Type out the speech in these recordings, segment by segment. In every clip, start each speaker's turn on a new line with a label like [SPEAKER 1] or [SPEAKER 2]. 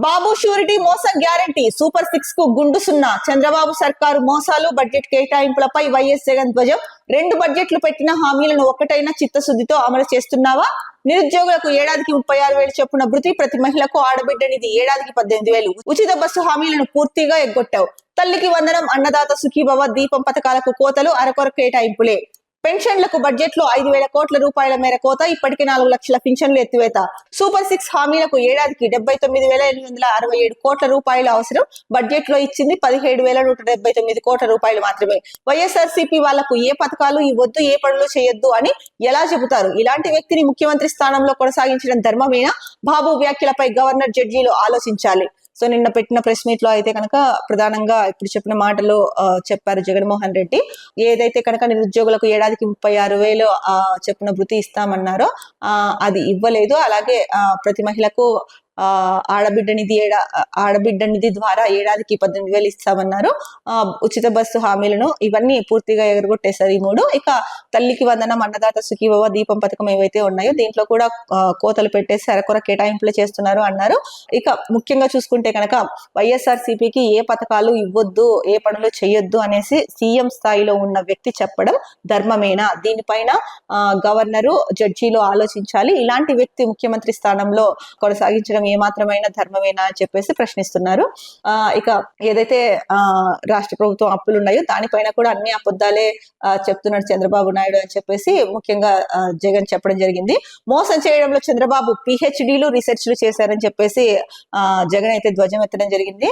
[SPEAKER 1] బాబు surety మోసం guarantee super 6 కు గుండు సున్నా. చంద్రబాబు సర్కారు మోసాలు, బడ్జెట్ కేటాయింపులపై వైఎస్ జగన్ ధ్వజం. 2 బడ్జెట్లు పెట్టిన హామీలను ఒక్కటైనా చిత్తశుద్ధితో అమలు చేస్తున్నావా? నిరుద్యోగులకు ఏడాదికి 36,000 చొప్పున భృతి, ప్రతి మహిళకు ఆడబిడ్డ నిధి ఏడాదికి 18,000, ఉచిత బస్సు హామీలను పూర్తిగా ఎగ్గొట్టావు. తల్లికి వందనం, అన్నదాత సుఖీభవ, దీపం పథకాలకు కోతలు, అరకొర కేటాయింపులే. పెన్షన్లకు బడ్జెట్ లో 5,000 కోట్ల రూపాయల మేర కోత, ఇప్పటికే 4 లక్షల పింఛన్లు ఎత్తివేత. సూపర్ 6 హామీలకు ఏడాదికి 79,867 కోట్ల రూపాయలు అవసరం. బడ్జెట్ లో ఇచ్చింది 17,179 కోట్ల రూపాయలు మాత్రమే. వైఎస్ఆర్సీపీ వాళ్లకు ఏ పథకాలు ఇవ్వద్దు, ఏ పనులు చేయొద్దు అని ఎలా చెబుతారు? ఇలాంటి వ్యక్తిని ముఖ్యమంత్రి స్థానంలో కొనసాగించడం ధర్మమేనా? బాబు వ్యాఖ్యలపై గవర్నర్, జడ్జీలు ఆలోచించాలి. సో నిన్న పెట్టిన ప్రెస్ మీట్ లో అయితే కనుక ప్రధానంగా ఇప్పుడు చెప్పిన మాటలు చెప్పారు జగన్మోహన్ రెడ్డి. ఏదైతే కనుక నిరుద్యోగులకు ఏడాదికి 36,000 చొప్పున భృతి ఇస్తామన్నారో అది ఇవ్వలేదు. అలాగే ప్రతి మహిళకు ఆడబిడ్డ నిధి ద్వారా ఏడాదికి 18,000 ఇస్తామన్నారు. ఉచిత బస్సు హామీలను ఇవన్నీ పూర్తిగా ఎగరగొట్టేశారు ఈ 3. ఇక తల్లికి వందనం, అన్నదాత సుఖీభవ, దీపం పథకం ఏవైతే ఉన్నాయో దీంట్లో కూడా కోతలు పెట్టేసి అరకొర కేటాయింపులు చేస్తున్నారు అన్నారు. ఇక ముఖ్యంగా చూసుకుంటే కనుక వైఎస్ఆర్సీపీకి ఏ పథకాలు ఇవ్వద్దు, ఏ పనులు చేయొద్దు అనేసి సీఎం స్థాయిలో ఉన్న వ్యక్తి చెప్పడం ధర్మమేనా? దీనిపైన గవర్నరు, జడ్జీలు ఆలోచించాలి. ఇలాంటి వ్యక్తి ముఖ్యమంత్రి స్థానంలో కొనసాగించడం ఏమాత్రమైన ధర్మమేనా అని చెప్పేసి ప్రశ్నిస్తున్నారు. ఇక ఏదైతే రాష్ట్ర ప్రభుత్వం అప్పులు ఉన్నాయో దానిపైన కూడా అన్ని అబద్ధాలే చెప్తున్నాడు చంద్రబాబు నాయుడు అని చెప్పేసి ముఖ్యంగా జగన్ చెప్పడం జరిగింది. మోసం చేయడంలో చంద్రబాబు పిహెచ్డీలు, రీసెర్చ్లు చేశారని చెప్పేసి జగన్ అయితే ధ్వజం ఎత్తడం జరిగింది.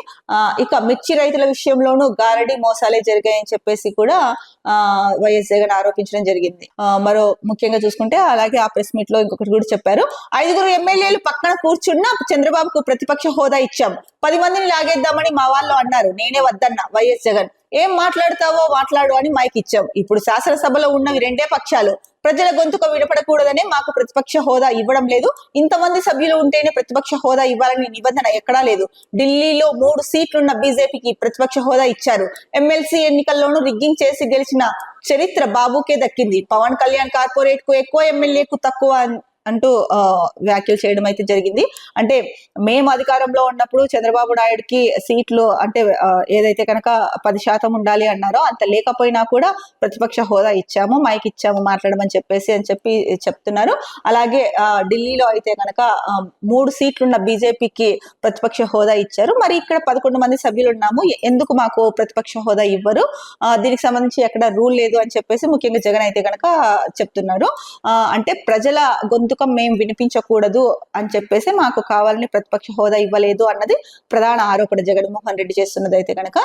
[SPEAKER 1] ఇక మిర్చి రైతుల విషయంలోనూ గారడి మోసాలే జరిగాయని చెప్పేసి కూడా వైఎస్ జగన్ ఆరోపించడం జరిగింది. మరో ముఖ్యంగా చూసుకుంటే అలాగే ఆ ప్రెస్ మీట్ లో ఇంకొకటి కూడా చెప్పారు. 5 ఎమ్మెల్యేలు పక్కన కూర్చున్న చంద్రబాబుకు ప్రతిపక్ష హోదా ఇచ్చాం, 10 మందిని లాగేద్దామని మా వాళ్ళు అన్నారు, నేనే వద్దన్నా. వైఎస్ జగన్ ఏం మాట్లాడతావో మాట్లాడు అని మైక్ ఇచ్చాం. ఇప్పుడు శాసనసభలో ఉన్నవి 2 పక్షాలు, ప్రజల గొంతుక వినపడకూడదనే మాకు ప్రతిపక్ష హోదా ఇవ్వడం లేదు. ఇంతమంది సభ్యులు ఉంటేనే ప్రతిపక్ష హోదా ఇవ్వాలని నిబంధన ఎక్కడా లేదు. ఢిల్లీలో 3 సీట్లున్న బీజేపీకి ప్రతిపక్ష హోదా ఇచ్చారు. ఎమ్మెల్సీ ఎన్నికల్లోనూ రిగ్గింగ్ చేసి గెలిచిన చరిత్ర బాబుకే దక్కింది. పవన్ కళ్యాణ్ కార్పొరేట్ కు ఎక్కువ, ఎమ్మెల్యేకు తక్కువ అంటూ వ్యాఖ్యలు చేయడం అయితే జరిగింది. అంటే మేము అధికారంలో ఉన్నప్పుడు చంద్రబాబు నాయుడుకి సీట్లు అంటే ఏదైతే కనుక 10% ఉండాలి అన్నారో అంత లేకపోయినా కూడా ప్రతిపక్ష హోదా ఇచ్చాము, మైక్ ఇచ్చాము మాట్లాడమని చెప్పి చెప్తున్నారు. అలాగే ఢిల్లీలో అయితే కనుక 3 సీట్లున్న బీజేపీకి ప్రతిపక్ష హోదా ఇచ్చారు. మరి ఇక్కడ 11 మంది సభ్యులు ఉన్నాము, ఎందుకు మాకు ప్రతిపక్ష హోదా ఇవ్వరు? దీనికి సంబంధించి ఎక్కడ రూల్ లేదు అని చెప్పేసి ముఖ్యంగా జగన్ అయితే కనుక చెప్తున్నారు. అంటే ప్రజల గొంతు మేము వినిపించకూడదు అని చెప్పేసి మాకు కావాలని ప్రతిపక్ష హోదా ఇవ్వలేదు అన్నది ప్రధాన ఆరోపణ జగన్మోహన్ రెడ్డి చేస్తున్నది అయితే కనుక.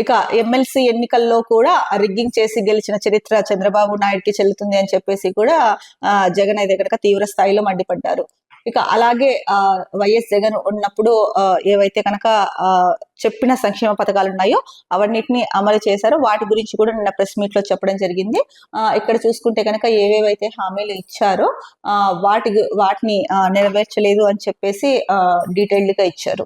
[SPEAKER 1] ఇక ఎమ్మెల్సీ ఎన్నికల్లో కూడా రిగ్గింగ్ చేసి గెలిచిన చరిత్ర చంద్రబాబు నాయుడుకి చెల్లుతుంది అని చెప్పేసి కూడా జగన్ అయితే కనుక తీవ్ర స్థాయిలో మండిపడ్డారు. ఇక అలాగే వైఎస్ జగన్ ఉన్నప్పుడు ఏవైతే కనుక చెప్పిన సంక్షేమ పథకాలు ఉన్నాయో అవన్నిటిని అమలు చేశారో వాటి గురించి కూడా నిన్న ప్రెస్ మీట్ లో చెప్పడం జరిగింది. ఇక్కడ చూసుకుంటే కనుక ఏవేవైతే హామీలు ఇచ్చారో వాటిని నెరవేర్చలేదు అని చెప్పేసి డీటెయిల్డ్ గా ఇచ్చారు.